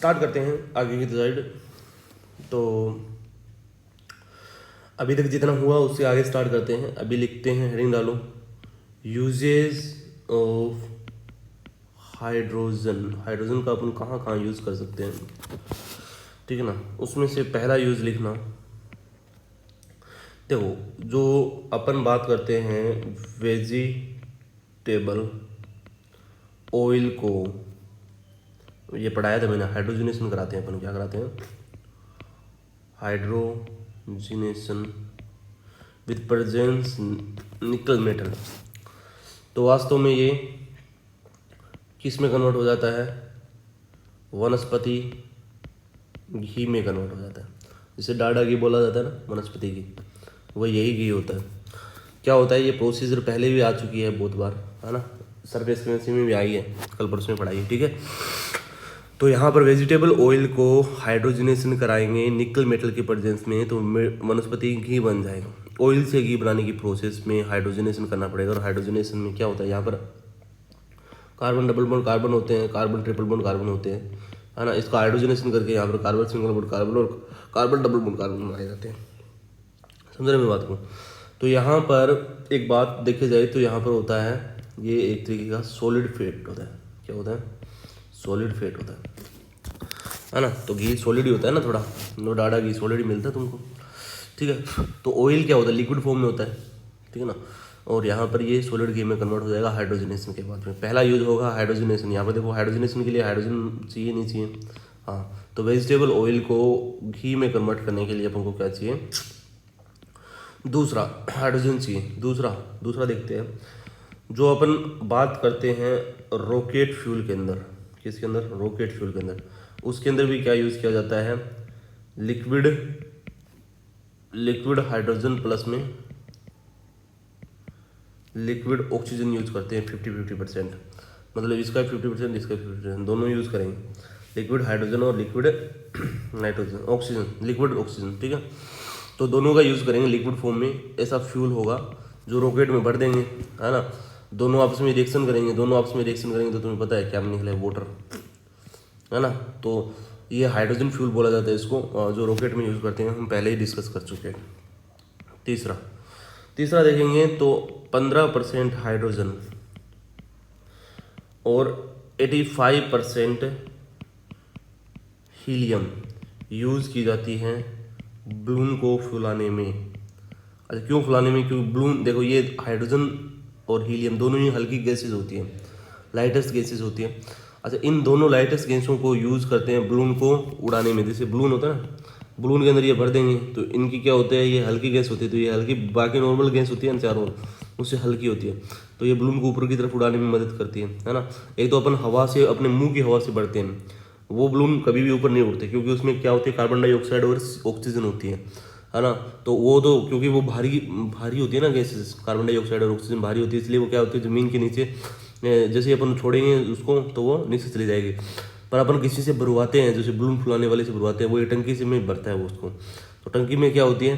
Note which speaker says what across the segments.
Speaker 1: Start करते हैं आगे की साइड। तो अभी तक जितना हुआ उससे आगे स्टार्ट करते हैं। अभी लिखते हैं, हेडिंग डालो, यूजेस ऑफ हाइड्रोजन। हाइड्रोजन का अपन कहाँ कहाँ यूज़ कर सकते हैं, ठीक है ना। उसमें से पहला यूज़ लिखना, देखो जो अपन बात करते हैं वेजिटेबल ऑयल को, ये पढ़ाया था मैंने, हाइड्रोजनेशन कराते हैं अपन। क्या कराते हैं? Hydrogenation with presence nickel metal. तो वास्तव में ये किस में कन्वर्ट हो जाता है? वनस्पति घी में कन्वर्ट हो जाता है। जिसे डाडा घी बोला जाता है ना, वनस्पति घी, वो यही घी होता है। क्या होता है, ये प्रोसीजर पहले भी आ चुकी है बहुत बार, है ना, सर्फेस केमिस्ट्री में भी आई है, कल परसों में पढ़ाई है, ठीक है। तो यहाँ पर वेजिटेबल ऑयल को हाइड्रोजनेशन कराएंगे निकल मेटल के प्रेजेंस में, तो वनस्पति घी बन जाएगा। ऑयल से घी बनाने की प्रोसेस में हाइड्रोजनेशन करना पड़ेगा। और हाइड्रोजनेशन में क्या होता है, यहाँ पर कार्बन डबल बॉन्ड कार्बन होते हैं, कार्बन ट्रिपल बॉन्ड कार्बन होते हैं, है ना। इसका हाइड्रोजनेशन करके यहाँ पर कार्बन सिंगल बॉन्ड कार्बन और कार्बन डबल बॉन्ड कार्बन बनाए जाते हैं। समझ रहे मेरी बात को? तो यहाँ पर एक बात देखी जाए तो यहाँ पर होता है, ये एक तरीके का सॉलिड फेट होता है। क्या होता है? सॉलिड फेट होता है ना। तो घी सॉलिड ही होता है ना थोड़ा, नो डाडा घी सॉलिड ही मिलता है तुमको, ठीक है। तो ऑयल क्या होता है? लिक्विड फॉर्म में होता है, ठीक है ना। और यहाँ पर ये सॉलिड घी में कन्वर्ट हो जाएगा हाइड्रोजनेशन के बाद में। पहला यूज होगा हाइड्रोजनेशन। यहाँ पर देखो हाइड्रोजनेशन के लिए हाइड्रोजन चाहिए नहीं चाहिए? हाँ, तो वेजिटेबल ऑयल को घी में कन्वर्ट करने के लिए अपन को क्या चाहिए? दूसरा हाइड्रोजन चाहिए। दूसरा देखते हैं, जो अपन बात करते हैं रॉकेट फ्यूल के अंदर। किसके अंदर? रॉकेट फ्यूल के अंदर। उसके अंदर भी क्या यूज़ किया जाता है? लिक्विड हाइड्रोजन प्लस में लिक्विड ऑक्सीजन यूज करते हैं 50-50%। मतलब इसका 50%, इसका 50%, दोनों यूज़ करेंगे, लिक्विड हाइड्रोजन और liquid nitrogen oxygen, liquid oxygen, ठीक है। तो दोनों का यूज़ करेंगे लिक्विड फॉर्म में। ऐसा फ्यूल होगा जो रॉकेट में भर देंगे, है ना। दोनों आपस में रिएक्शन करेंगे, तो तुम्हें पता है क्या निकले? वाटर, है ना। तो ये हाइड्रोजन फ्यूल बोला जाता है इसको, जो रॉकेट में यूज़ करते हैं, हम पहले ही डिस्कस कर चुके हैं। तीसरा देखेंगे तो 15% हाइड्रोजन और 85% हीलियम यूज़ की जाती है बलून को फुलाने में। अच्छा, क्यों फुलाने में? क्योंकि बलून, देखो ये हाइड्रोजन और हीलियम दोनों ही हल्की गैसेज होती हैं, लाइटेस्ट गैसेज होती हैं। अच्छा, इन दोनों लाइटेस्ट गैसों को यूज़ करते हैं बलून को उड़ाने में। जैसे बलून होता है ना, बलून के अंदर ये भर देंगे तो इनकी क्या होता है, ये हल्की गैस होती है, तो ये हल्की, बाकी नॉर्मल गैस होती है ना चारों, उससे हल्की होती है, तो ये बलून को ऊपर की तरफ उड़ाने में मदद करती है ना। एक तो अपन हवा से, अपने मुंह की हवा से बढ़ते हैं, वो बलून कभी भी ऊपर नहीं उड़ते, क्योंकि उसमें क्या होती है, कार्बन डाइऑक्साइड और ऑक्सीजन होती है ना। तो वो तो क्योंकि वो भारी होती है ना गैसेस, कार्बन डाइऑक्साइड और ऑक्सीजन भारी होती है, इसलिए वो क्या होती है, ज़मीन के नीचे जैसे अपन छोड़ेंगे उसको तो वो नीचे चली जाएगी। पर अपन किसी से भरवाते हैं, जैसे बलून फुलाने वाले से भरवाते हैं, वो ये टंकी से में भरता है वो उसको। तो टंकी में क्या होती है,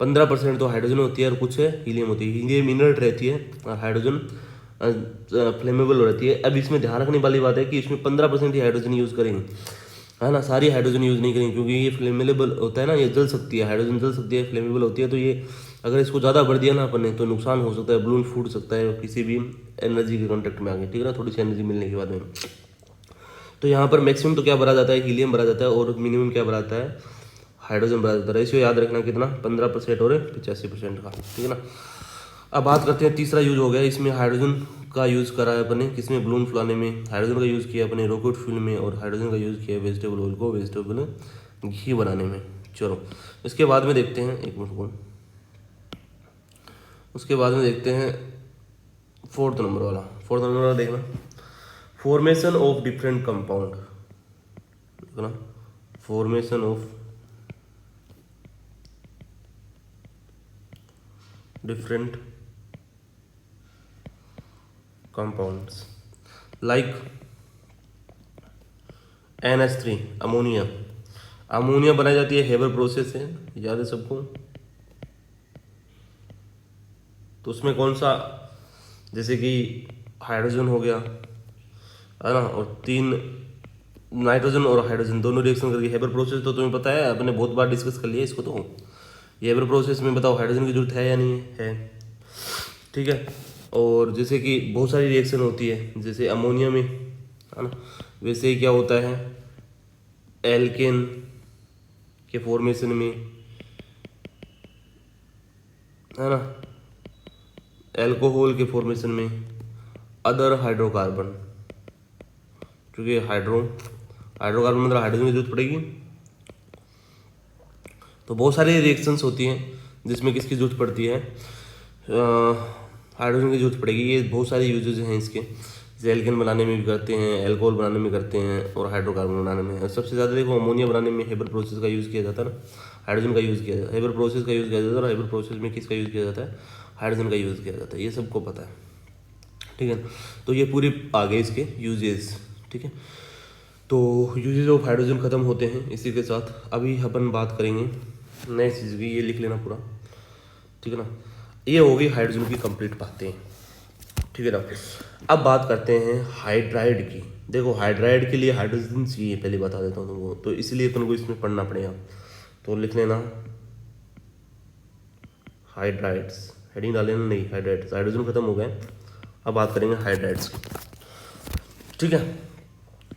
Speaker 1: 15% तो हाइड्रोजन होती है और कुछ हीलियम होती है। हीलियम इनर्ट रहती है और हाइड्रोजन फ्लेमेबल रहती है। अब इसमें ध्यान रखने वाली बात है कि इसमें 15% ही हाइड्रोजन यूज़ करेंगे, है ना। सारी हाइड्रोजन यूज़ नहीं करेंगे, क्योंकि ये फ्लेमेबल होता है ना, ये जल सकती है, हाइड्रोजन जल सकती है, फ्लेमेबल होती है। तो ये अगर इसको ज़्यादा भर दिया ना अपन ने तो नुकसान हो सकता है, बलून फूट सकता है किसी भी एनर्जी के कॉन्टेक्ट में आगे, ठीक है ना, थोड़ी सी एनर्जी मिलने के बाद में। तो यहाँ पर मैक्सिमम तो क्या भरा जाता है, हीलियम भरा जाता है, और मिनिमम क्या भरा जाता है, हाइड्रोजन भरा जाता है। रेशियो याद रखना कितना, 15% और 85% का, ठीक है ना। अब बात करते हैं, तीसरा यूज हो गया इसमें हाइड्रोजन का यूज़ करा है अपने, किसमें, बलून फुलाने में। हाइड्रोजन का यूज़ किया अपने रॉकेट फ्यूल में, और हाइड्रोजन का यूज़ किया वेजिटेबल ऑयल को वेजिटेबल घी बनाने में। चलो इसके बाद में देखते हैं, एक मिनट को, उसके बाद में देखते हैं फोर्थ नंबर वाला देखना, फॉर्मेशन ऑफ डिफरेंट कंपाउंड, देखना, formation of different compounds like NH3 ammonia बनाई जाती है, हेबर प्रोसेस है, याद है सबको। तो उसमें कौन सा, जैसे कि हाइड्रोजन हो गया, है ना, और 3 नाइट्रोजन और हाइड्रोजन दोनों रिएक्शन करके हेबर प्रोसेस तो तुम्हें पता है, आपने बहुत बार डिस्कस कर लिया इसको। तो ये हेबर प्रोसेस में बताओ हाइड्रोजन की जरूरत है या नहीं है? ठीक है। और जैसे कि बहुत सारी रिएक्शन होती है, जैसे अमोनिया में, है ना, वैसे ही क्या होता है एल्केन के फॉर्मेशन में, है ना, एल्कोहल के फॉर्मेशन में, अदर हाइड्रोकार्बन, क्योंकि हाइड्रोकार्बन मतलब हाइड्रोजन की जरूरत पड़ेगी। तो बहुत सारी रिएक्शंस होती हैं जिसमें किसकी जरूरत पड़ती है, हाइड्रोजन की जरूरत पड़ेगी। ये बहुत सारे यूजेज हैं इसके, जैसे एल्केन बनाने में भी करते हैं, एल्कोहल बनाने में करते हैं, और हाइड्रोकार्बन बनाने में। और सबसे ज़्यादा देखो अमोनिया बनाने में हेबर प्रोसेस का यूज़ किया जाता है ना, हाइड्रोजन का यूज़ किया जाता है। हेबर प्रोसेस का यूज़ किया जाता है, और हेबर प्रोसेस में किसका यूज़ किया जाता है, हाइड्रोजन का यूज़ किया जाता है, ये सबको पता है। ठीक है, तो ये पूरे आ गए इसके यूजेस। ठीक है, तो यूजेज ऑफ हाइड्रोजन ख़त्म होते हैं। इसी के साथ अभी अपन बात करेंगे नई चीज़ की, ये लिख लेना पूरा, ठीक है ना। ये होगी हाइड्रोजन की कंप्लीट बातें, ठीक है ना। अब बात करते हैं हाइड्राइड की। देखो हाइड्राइड के लिए हाइड्रोजन चाहिए, पहले बता देता हूँ तुमको, तो इसलिए अपन को इसमें पढ़ना पड़ेगा। तो लिख लेना हाइड्राइड्स, हेडिंग डाल लेना, नहीं हाइड्राइड्स, हाइड्रोजन खत्म हो गए। अब बात करेंगे हाइड्राइड्स की, ठीक है।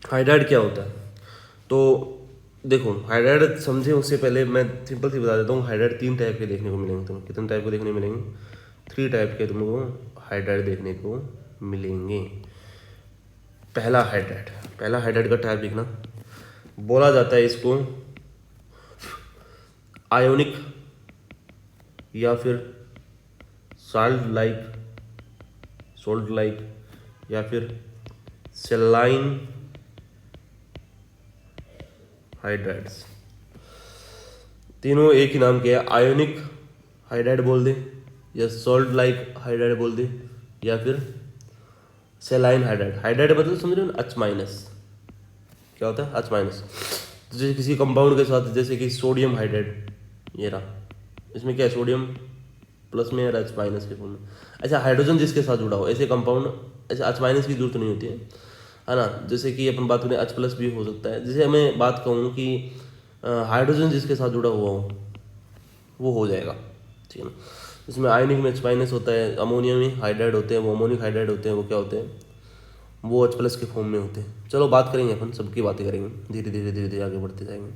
Speaker 1: हाइड्राइड क्या होता है, तो देखो हाइड्राइड समझे उससे पहले मैं सिंपल सी बता देता हूँ। हाइड्राइड 3 टाइप के देखने को मिलेंगे तुम्हें। कितने टाइप के देखने मिलेंगे? 3 टाइप के तुमको हाइड्राइड देखने को मिलेंगे। पहला हाइड्राइड का टाइप लिखना, बोला जाता है इसको आयोनिक या फिर सॉल्ट लाइक या फिर सेलाइन हाइड्राइड्स। तीनों एक ही नाम के हैं, आयोनिक हाइड्राइड बोल दे, या सॉल्ट लाइक हाइड्राइड बोल दे, या फिर सेलाइन हाइड्राइड। हाइड्राइड मतलब समझ रहे हो, H माइनस। क्या होता है? H minus. जैसे किसी कंपाउंड के साथ, जैसे कि सोडियम हाइड्राइड, ये रहा, इसमें क्या है, सोडियम प्लस में और H माइनस के फॉर्म में। अच्छा, हाइड्रोजन जिसके साथ जुड़ा हो ऐसे कंपाउंड, ऐसे H माइनस की जरूरत नहीं होती है ना। जैसे कि अपन बात करें H प्लस भी हो सकता है। जैसे मैं बात कहूँ कि हाइड्रोजन जिसके साथ जुड़ा हुआ हो वो हो जाएगा, ठीक है ना। इसमें आयनिक में H माइनस होता है, अमोनिया में हाइड्राइड होते हैं, वो अमोनिक हाइड्राइड होते हैं, वो क्या होते हैं, वो H प्लस के फॉर्म में होते हैं। चलो बात करेंगे, अपन सबकी बातें करेंगे, धीरे धीरे आगे बढ़ते जाएंगे।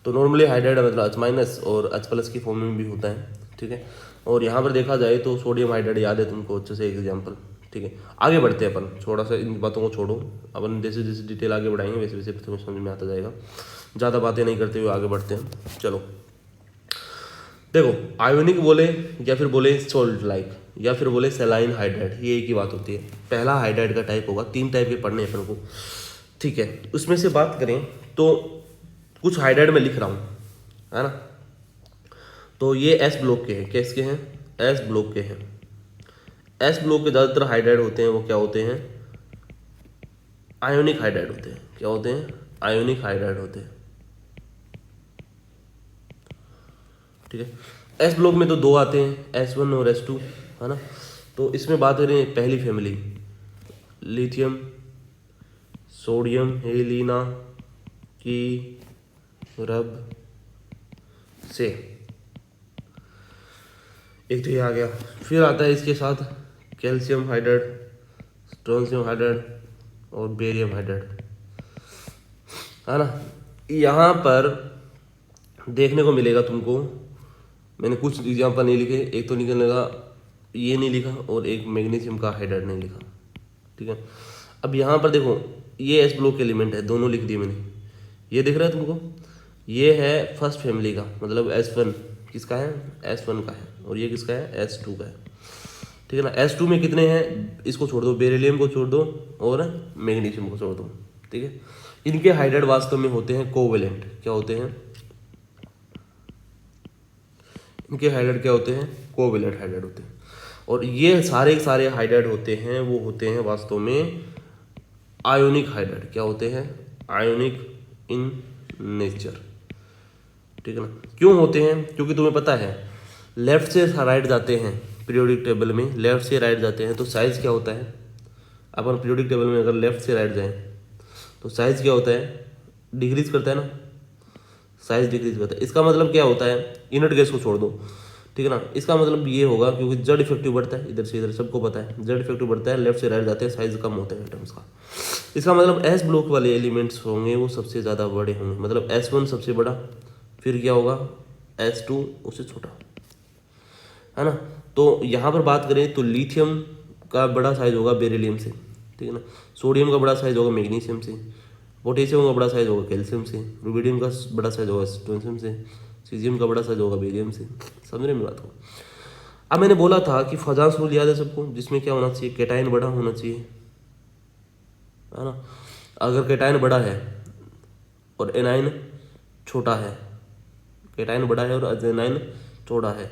Speaker 1: तो नॉर्मली हाइड्राइड मतलब H माइनस और H प्लस की फॉर्म में भी होता है, ठीक है। और यहाँ पर देखा जाए तो सोडियम हाइड्राइड याद है तुमको अच्छे से, एग्जाम्पल, ठीक है। आगे बढ़ते हैं अपन, थोड़ा सा इन बातों को छोड़ो, अपन जैसे जैसे डिटेल आगे बढ़ाएंगे वैसे वैसे तुम्हें समझ में आता जाएगा। ज़्यादा बातें नहीं करते हुए आगे बढ़ते हैं। चलो देखो, आयोनिक बोले या फिर बोले सोल्ट लाइक या फिर बोले सेलाइन हाइड्राइड, ये एक ही बात होती है। पहला हाइड्राइड का टाइप होगा, 3 टाइप के पढ़ने अपन को, ठीक है। उसमें से बात करें तो कुछ हाइड्राइड में लिख रहा हूँ, है ना। तो ये S ब्लॉक के हैं, किसके हैं, S ब्लॉक के हैं। S ब्लॉक के ज़्यादातर हाइड्राइड होते हैं वो क्या होते हैं, आयोनिक हाइड्राइड होते हैं। क्या होते हैं? आयोनिक हाइड्राइड होते हैं, ठीक है। S ब्लॉक में तो 2 आते हैं, S1 और S2, है ना। तो इसमें बात करें पहली फैमिली, लिथियम सोडियम हेलिना की रब से, एक तो ये आ गया। फिर आता है इसके साथ कैल्शियम हाइड्राइड, स्ट्रोंशियम हाइड्राइड और बेरियम हाइड्राइड, है ना। यहाँ पर देखने को मिलेगा तुमको, मैंने कुछ एग्जाम्पल नहीं लिखे, एक तो निकलने लगा ये नहीं लिखा और एक मैग्नीशियम का हाइड्राइड नहीं लिखा, ठीक है। अब यहाँ पर देखो, ये S ब्लॉक एलिमेंट है, दोनों लिख दिए मैंने। ये दिख रहा है तुमको, ये है फर्स्ट फैमिली का, मतलब S1 किसका है, S1 का है, और ये किसका है, S2 का है, ठीक है ना। S2 में कितने हैं, इसको छोड़ दो, बेरिलियम को छोड़ दो और मैग्नीशियम को छोड़ दो, ठीक है। इनके हाइड्राइड वास्तव में होते हैं कोवेलेंट। क्या होते हैं इनके हाइड्राइड? क्या होते हैं? कोवेलेंट हाइड्राइड होते हैं। और ये सारे हाइड्राइड होते हैं वो होते हैं वास्तव में आयोनिक हाइड्राइड। क्या होते हैं? आयोनिक इन नेचर, ठीक है ना। क्यों होते हैं? क्योंकि तुम्हें पता है लेफ्ट से राइट जाते हैं पीरियोडिक टेबल में, लेफ्ट से राइट जाते हैं तो साइज क्या होता है, अपन पीरियोडिक टेबल में अगर लेफ्ट से राइट जाएं तो साइज क्या होता है, डिक्रीज करता है ना, साइज डिक्रीज करता है। इसका मतलब क्या होता है, इनर्ट गैस को छोड़ दो, ठीक है ना, इसका मतलब ये होगा क्योंकि जेड इफेक्टिव बढ़ता है, इधर से इधर सबको पता है जेड इफेक्टिव बढ़ता है, लेफ्ट से राइट जाते हैं, साइज कम होता है एटम्स का। इसका मतलब एस ब्लॉक वाले एलिमेंट्स होंगे वो सबसे ज़्यादा बड़े होंगे, मतलब S1 सबसे बड़ा, फिर क्या होगा S2 उससे छोटा, है ना। तो यहाँ पर बात करें तो लिथियम का बड़ा साइज होगा बेरिलियम से, ठीक है ना, सोडियम का बड़ा साइज होगा मैग्नीशियम से, पोटेशियम का बड़ा साइज होगा कैल्शियम से, रुबिडियम का बड़ा साइज होगा स्ट्रोंशियम से, सीजियम का बड़ा साइज होगा बेरियम से। समझ रहे मेरी बात को। अब मैंने बोला था कि फजांस रूल याद है सबको, जिसमें क्या होना चाहिए, कैटाइन बड़ा होना चाहिए, है ना। अगर कैटाइन बड़ा है और एनाइन छोटा है, कैटाइन बड़ा है और एनाइन छोटा है,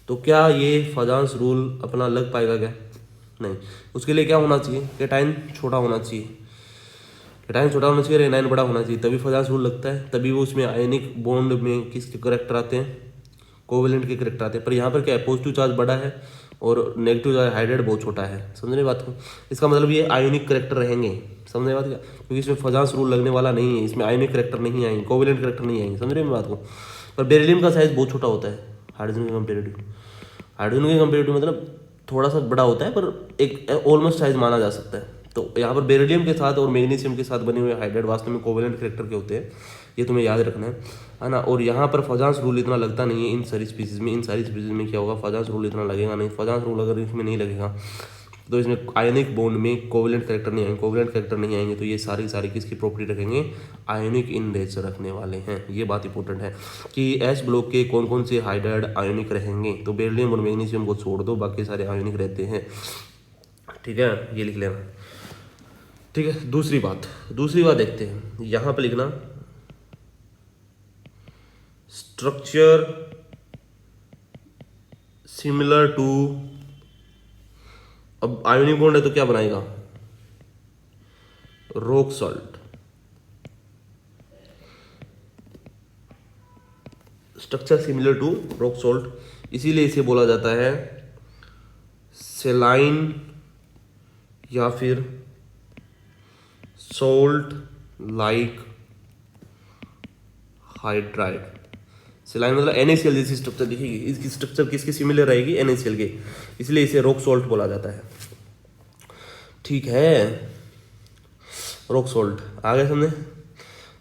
Speaker 1: तो क्या ये फजांस रूल अपना लग पाएगा क्या, नहीं। उसके लिए क्या होना चाहिए, कैटाइन छोटा होना चाहिए, कैटाइन छोटा होना चाहिए, एनाइन बड़ा होना चाहिए, तभी फजांस रूल लगता है, तभी वो उसमें आयनिक बॉन्ड में किसके करेक्टर आते हैं, कोवेलेंट के करेक्टर आते हैं। पर यहाँ पर क्या है, पॉजिटिव चार्ज बड़ा है और नेगेटिव चार्ज हाइड्रेट बहुत छोटा है। समझ रहे बात को। इसका मतलब ये आयोनिक करेक्टर रहेंगे, समझ रहे बात क्या, क्योंकि इसमें फजांस रूल लगने वाला नहीं है, इसमें आयोनिक करेक्टर नहीं आएंगे, कोवेलेंट करेक्टर नहीं आएंगे। समझ रहे बात को। पर बेरिलियम का साइज बहुत छोटा होता है हाइड्रोजन के कंपेरेटिव, हाइड्रोजन के कंपेरेटिव मतलब थोड़ा सा बड़ा होता है, पर एक ऑलमोस्ट साइज माना जा सकता है। तो यहाँ पर बेरिलियम के साथ और मैग्नीशियम के साथ बने हुए हाइड्रेट वास्तव में कोवेलेंट करेक्टर के होते हैं, ये तुम्हें याद रखना है ना। और यहाँ पर फजांस रूल इतना लगता नहीं है इन सारी स्पीसीज में, इन सारी स्पीसीज में क्या होगा, फजांस रूल इतना लगेगा नहीं। फजांस रूल अगर इसमें नहीं लगेगा तो इसमें आयनिक बॉन्ड में कोवेलेंट करेक्टर नहीं आएंगे, कोवेलेंट करेक्टर नहीं आएंगे तो ये सारी सारी किसकी प्रॉपर्टी रखेंगे, आयनिक इन नेचर रखने वाले हैं। ये बात इंपॉर्टेंट है कि एस ब्लॉक के कौन कौन से हाइड्राइड आयनिक रहेंगे, तो बेरिलियम और मैग्नीशियम को छोड़ दो, बाकी सारे आयनिक रहते हैं, ठीक है, ये लिख लेना, ठीक है। दूसरी बात देखते हैं, यहाँ पर लिखना स्ट्रक्चर सिमिलर टू, अब आयोनिक बॉन्ड है तो क्या बनाएगा, rock salt. Structure similar to rock salt, इसीलिए इसे बोला जाता है सेलाइन या फिर सॉल्ट लाइक हाइड्राइड। सेलाइन मतलब NaCl जैसी स्ट्रक्चर दिखेगी, इसकी स्ट्रक्चर किसके सिमिलर रहेगी, NaCl के, इसलिए इसे रॉक सॉल्ट बोला जाता है, ठीक है। रॉक सॉल्ट आ गए समझे।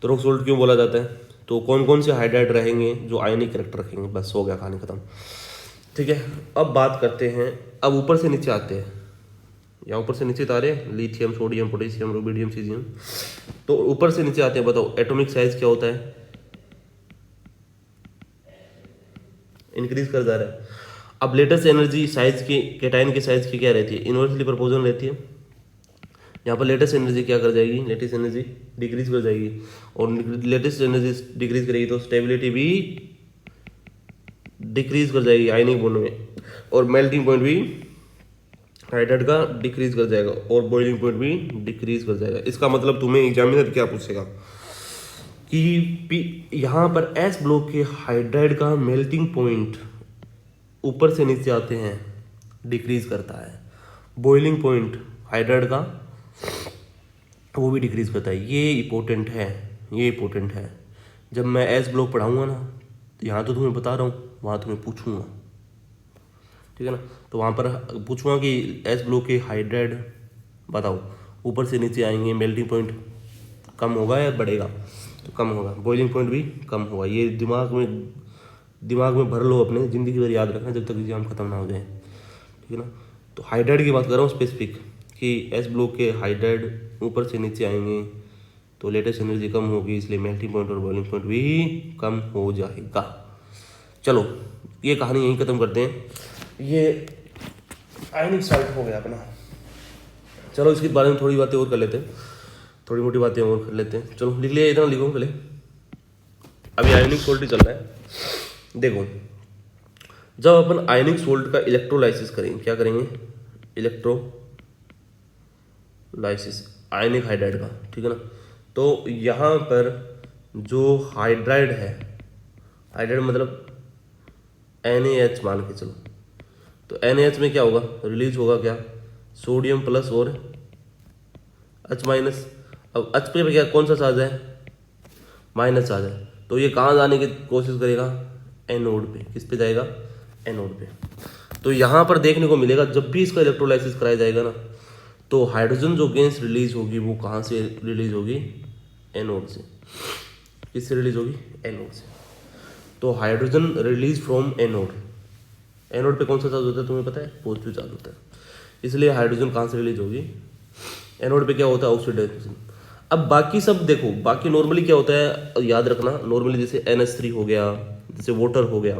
Speaker 1: तो रॉक सॉल्ट क्यों बोला जाता है, तो कौन कौन से हाइड्राइड रहेंगे जो आयनिक करेक्टर रखेंगे, बस हो गया कहानी खत्म, ठीक है। अब बात करते हैं, अब ऊपर से नीचे आते हैं, यहाँ ऊपर से नीचे आ रहे हैं lithium, sodium, potassium, rubidium, caesium. तो ऊपर से नीचे आते हैं, बताओ एटॉमिक साइज क्या होता है, इंक्रीज कर जा रहा है। अब लेटेस्ट एनर्जी साइज की, कैटाइन के साइज की क्या रहती है, इन्वर्सली प्रोपोर्शनल रहती है। यहाँ पर लेटेस्ट एनर्जी क्या कर जाएगी, लेटेस्ट एनर्जी डिक्रीज कर जाएगी, और लेटेस्ट एनर्जी डिक्रीज करेगी तो स्टेबिलिटी भी डिक्रीज कर जाएगी आयनिक बॉन्ड में, और मेल्टिंग पॉइंट भी हाइड्राइड का डिक्रीज कर जाएगा, और बॉइलिंग पॉइंट भी डिक्रीज कर जाएगा। इसका मतलब तुम्हें एग्जामिनर क्या पूछेगा कि यहाँ पर एस ब्लॉक के हाइड्राइड का मेल्टिंग पॉइंट ऊपर से नीचे आते हैं डिक्रीज करता है, बॉइलिंग पॉइंट हाइड्राइड का वो भी डिक्रीज करता है। ये इंपॉर्टेंट है, ये इंपॉर्टेंट है। जब मैं एस ब्लॉक पढ़ाऊंगा ना, तो यहाँ तो तुम्हें बता रहा हूँ, वहाँ तुम्हें पूछूंगा, ठीक है ना। तो वहाँ पर पूछूंगा कि एस ब्लॉक के हाइड्राइड बताओ, ऊपर से नीचे आएंगे, मेल्टिंग पॉइंट कम होगा या बढ़ेगा, तो कम होगा, बॉइलिंग पॉइंट भी कम होगा। ये दिमाग में भर लो, अपने ज़िंदगी भर याद रखना जब तक एग्जाम खत्म ना हो जाए, ठीक है ना। तो हाइड्राइड की बात कर रहा हूँ स्पेसिफिक, कि एस ब्लॉक के हाइड्राइड ऊपर से नीचे आएंगे तो लेटेस्ट एनर्जी कम होगी, इसलिए मेल्टिंग पॉइंट और बॉइलिंग पॉइंट भी कम हो जाएगा। चलो ये कहानी यहीं ख़त्म करते हैं। ये आयनिक सॉल्ट हो गया अपना। चलो इसके बारे में थोड़ी बातें और कर लेते हैं, थोड़ी मोटी बातें और कर लेते हैं। चलो लिख लिया, इतना लिखो पहले, अभी आयनिक सॉल्ट ही चल रहा है। देखो जब अपन आयनिक सॉल्ट का इलेक्ट्रोलाइसिस करेंगे, क्या करेंगे, इलेक्ट्रोलाइसिस आयनिक हाइड्राइड का, ठीक है ना। तो यहाँ पर जो हाइड्राइड है, हाइड्राइड मतलब NaH मान के चलो, तो NaH में क्या होगा, रिलीज होगा क्या, सोडियम प्लस और H माइनस। अब H पे क्या कौन सा चार्ज है, माइनस चार्ज है, तो ये कहाँ जाने की कोशिश करेगा, एनोड पे। किस पे जाएगा, एनोड पे। तो यहाँ पर देखने को मिलेगा जब भी इसका इलेक्ट्रोलाइसिस कराया जाएगा ना, तो हाइड्रोजन जो गैस रिलीज होगी वो कहाँ से रिलीज होगी, एनोड से। किससे रिलीज होगी, एनोड से। तो hydrogen release from anode, anode पे कौन सा चार्ज होता है तुम्हें पता है, पॉजिटिव चार्ज होता है, इसलिए हाइड्रोजन कहाँ से रिलीज होगी, एनोड पे क्या होता है, ऑक्सीडेशन। अब बाकी सब देखो, बाकी नॉर्मली क्या होता है याद रखना, नॉर्मली जैसे NH3 हो गया, जैसे वाटर हो गया,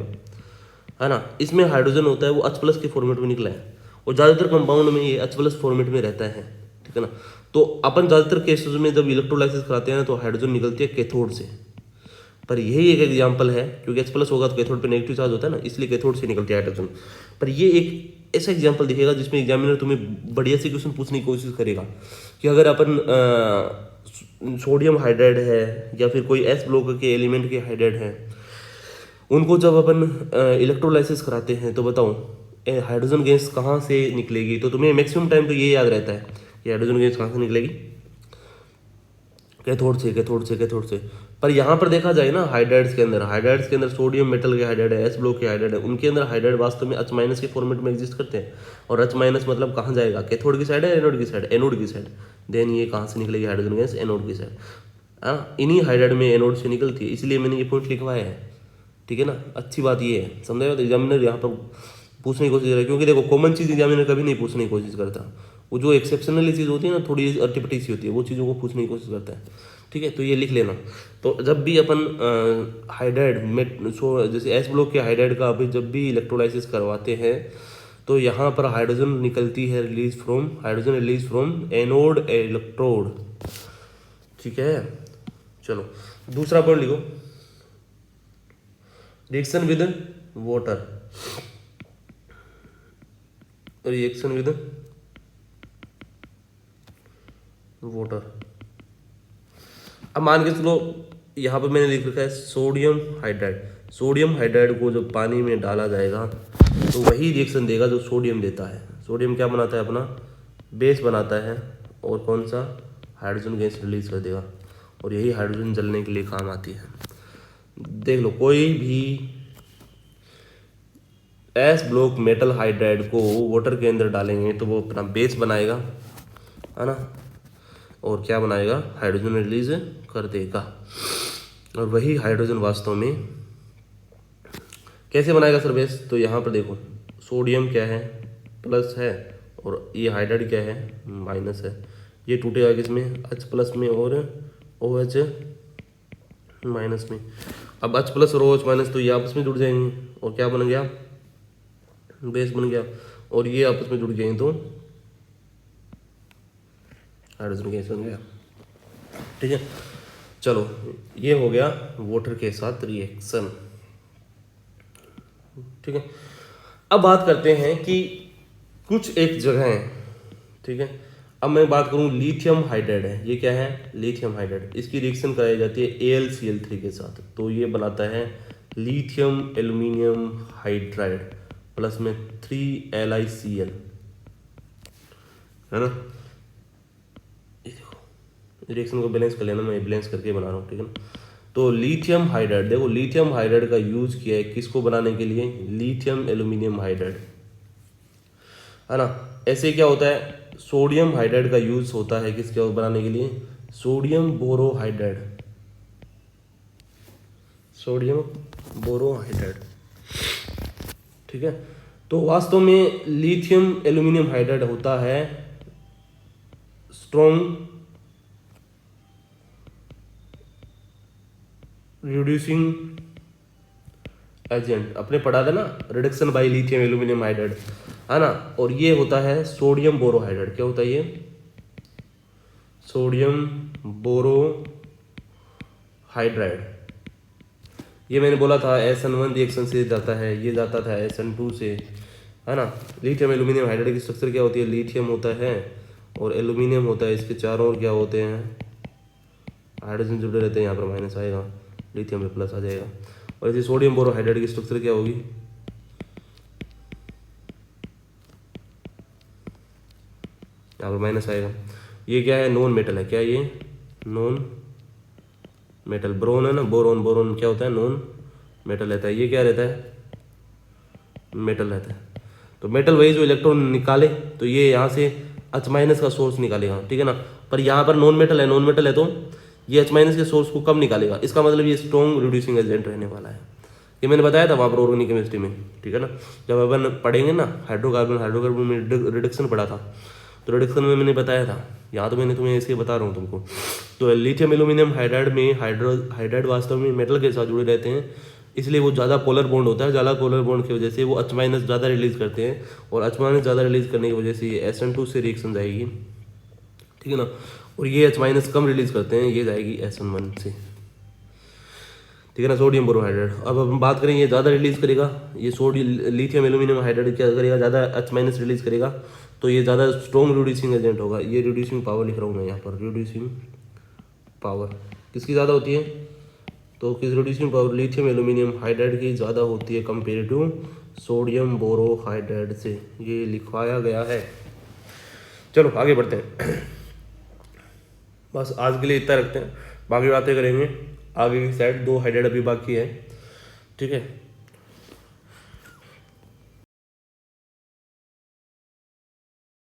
Speaker 1: है ना, इसमें हाइड्रोजन होता है वो H+ के फॉर्मेट में निकला है, और ज़्यादातर कंपाउंड में ये H+ फॉर्मेट में रहता है, ठीक है ना। तो अपन ज़्यादातर केसेस में जब इलेक्ट्रोलाइसिस कराते हैं तो हाइड्रोजन निकलती है कैथोड से, पर यही एक एग्जाम्पल है, क्योंकि H+ होगा तो कैथोड पे नेगेटिव चार्ज होता है ना, इसलिए कैथोड से निकलती है हाइड्रोजन। पर ये एक ऐसा एग्जाम्पल दिखेगा जिसमें एग्जामिनर तुम्हें बढ़िया से क्वेश्चन पूछने की कोशिश करेगा कि अगर अपन सोडियम हाइड्राइड है या फिर कोई S ब्लॉक के एलिमेंट के हाइड्राइड है, उनको जब अपन इलेक्ट्रोलाइसिस कराते हैं तो बताओ हाइड्रोजन गैस कहाँ से निकलेगी, तो तुम्हें मैक्सिमम टाइम तो ये याद रहता है कि हाइड्रोजन गैस कहाँ से निकलेगी, कैथोड से, कैथोड से, कैथोड से। पर यहाँ पर देखा जाए ना, हाइड्राइड्स के अंदर, हाइड्राइड्स के अंदर सोडियम मेटल के हाइड्राइड है, S ब्लॉक के हाइड्राइड है, उनके अंदर हाइड्राइड वास्तव में H- के फॉर्मेट में एग्जिस्ट करते हैं, और H- मतलब कहाँ जाएगा, कैथोड की साइड है, एनोड की साइड, एनोड की साइड। देन ये कहाँ से निकलेगी हाइड्रोजन गैस, एनोड की साइड, हाँ, इन्हीं हाइड्राइड में एनोड से निकलती है, इसलिए मैंने ये पॉइंट लिखवाया है, ठीक है ना। अच्छी बात ये है, समझाया, तो एग्जामिनर यहाँ पर पूछने की कोशिश कर रहा है, क्योंकि देखो कॉमन चीज़ एग्जामिनर कभी नहीं पूछने की कोशिश करता, वो जो एक्सेप्शनली चीज़ होती है ना, थोड़ी अटपटी सी होती है, वो चीज़ों को पूछने की कोशिश करता है, ठीक है। तो ये लिख लेना। तो जब भी अपन हाइड्राइड में जैसे S ब्लॉक के हाइड्राइड का अभी जब भी इलेक्ट्रोलाइसिस करवाते हैं तो यहाँ पर हाइड्रोजन निकलती है, hydrogen release from anode electrode, ठीक है। चलो दूसरा पॉइंट लिखो, reaction with water, reaction with water. अब मान के चलो यहाँ पर मैंने लिख रखा है सोडियम हाइड्राइड, सोडियम हाइड्राइड को जब पानी में डाला जाएगा तो वही रिएक्शन देगा जो सोडियम देता है। सोडियम क्या बनाता है, अपना बेस बनाता है, और कौन सा, हाइड्रोजन गैस रिलीज कर देगा, और यही हाइड्रोजन जलने के लिए काम आती है। देख लो, कोई भी S ब्लॉक मेटल हाइड्राइड को वाटर के अंदर डालेंगे तो वो अपना बेस बनाएगा, है ना, और क्या बनाएगा, हाइड्रोजन रिलीज कर देगा। और वही हाइड्रोजन वास्तव में कैसे बनाएगा सर बेस, तो यहाँ पर देखो सोडियम क्या है, प्लस है, और ये हाइड्राइड क्या है, माइनस है, ये टूटेगा किसमें, H+ में, और OH माइनस में। अब H+ और OH माइनस तो ये आपस में जुड़ जाएंगे, और क्या बन गया, बेस बन गया, और ये आपस में जुड़ गए तो हाइड्रोजन गैस बन गया, ठीक है। चलो ये हो गया वाटर के साथ रिएक्शन, ठीक है। अब बात करते हैं कि कुछ एक जगह है, ठीक है। अब मैं बात करूं, लिथियम हाइड्राइड है, ये क्या है, लिथियम हाइड्राइड, इसकी रिएक्शन कराई जाती है AlCl3 के साथ, तो ये बनाता है लिथियम एल्यूमिनियम हाइड्राइड प्लस में 3LiCl, है ना। ये देखो रिएक्शन को बैलेंस कर लेना, मैं बैलेंस करके बना रहा हूँ, ठीक है ना। तो लिथियम हाइड्राइड, देखो लिथियम हाइड्राइड का यूज किया है किसको बनाने के लिए, लिथियम एल्यूमिनियम हाइड्राइड, है ना। ऐसे क्या होता है, सोडियम हाइड्राइड का यूज होता है किसके बनाने के लिए, सोडियम बोरोहाइड्राइड, सोडियम बोरोहाइड्राइड, ठीक है। तो वास्तव में लिथियम एल्यूमिनियम हाइड्राइड होता है स्ट्रॉन्ग रिड्यूसिंग एजेंट, अपने पढ़ा था ना, reduction by lithium aluminium hydride, है ना। और ये होता है सोडियम बोरोहाइड्राइड, क्या होता है ये, सोडियम बोरोहाइड्राइड। ये मैंने बोला था SN1 रिएक्शन से जाता है, ये जाता था SN2 से, है ना। लिथियम एल्यूमिनियम हाइड्राइड की स्ट्रक्चर क्या होती है, लिथियम होता है और एल्यूमिनियम होता है, इसके चारों ओर क्या होते हैं, हाइड्रोजन जुड़े रहते हैं, यहाँ पर माइनस आएगा, लिथियम पे प्लस आ जाएगा। और इसी सोडियम बोरोहाइड्राइड की स्ट्रक्चर क्या होगी, यहाँ पर माइनस आएगा। ये क्या है, नॉन मेटल है, क्या ये नॉन मेटल। बोरोन है ना, बोरोन, बोरोन क्या होता है, नॉन मेटल रहता है। ये क्या रहता है, मेटल रहता है। तो मेटल वही जो इलेक्ट्रॉन निकाले, तो ये यहाँ से H माइनस का सोर्स निकालेगा, ठीक है ना। पर यहाँ पर नॉन मेटल है, नॉन मेटल है, तो ये H माइनस के सोर्स को कम निकालेगा। इसका मतलब ये स्ट्रॉन्ग रिड्यूसिंग एजेंट रहने वाला है। ये मैंने बताया था वहाँ पर ऑर्गेनिक केमिस्ट्री में, ठीक है ना। जब अपन पढ़ेंगे ना हाइड्रोकार्बन, हाइड्रोकार्बन में रिडक्शन पढ़ा था, तो रिडक्शन में मैंने बताया था, यहाँ तो मैंने तुम्हें ऐसे बता रहा हूँ तुमको। तो लिथियम एल्यूमिनियम हाइड्राइड में हाइड्राइड वास्तव में मेटल के साथ जुड़े रहते हैं, इसलिए वो ज़्यादा पोलर बॉन्ड होता है। ज़्यादा पोलर बॉन्ड की वजह से वो H माइनस ज़्यादा रिलीज करते हैं, और H माइनस ज़्यादा रिलीज करने की वजह से SN2 से रिएक्शन जाएगी, ठीक है ना। और ये H माइनस कम रिलीज करते हैं, ये जाएगी SN1 से, ठीक है ना, सोडियम बोरोहाइड्रेट। अब हम बात करें ये ज़्यादा रिलीज करेगा, ये सोडियम लिथियम एल्यूमिनियम हाइड्राइड क्या करेगा, ज़्यादा H माइनस रिलीज करेगा, तो ये ज़्यादा स्ट्रॉन्ग रिड्यूसिंग एजेंट होगा। ये रिड्यूसिंग पावर लिख रहा हूँ मैं यहाँ पर, रिड्यूसिंग पावर किसकी ज़्यादा होती है, तो किस reducing power lithium aluminium hydride की ज़्यादा होती है कंपेयर टू सोडियम बोरोहाइड्राइड से, ये लिखवाया गया है। चलो आगे बढ़ते हैं। बस आज के लिए इतना रखते हैं, बाकी बातें करेंगे आगे की साइड। 2 हाइड्राइड अभी बाकी है, ठीक है।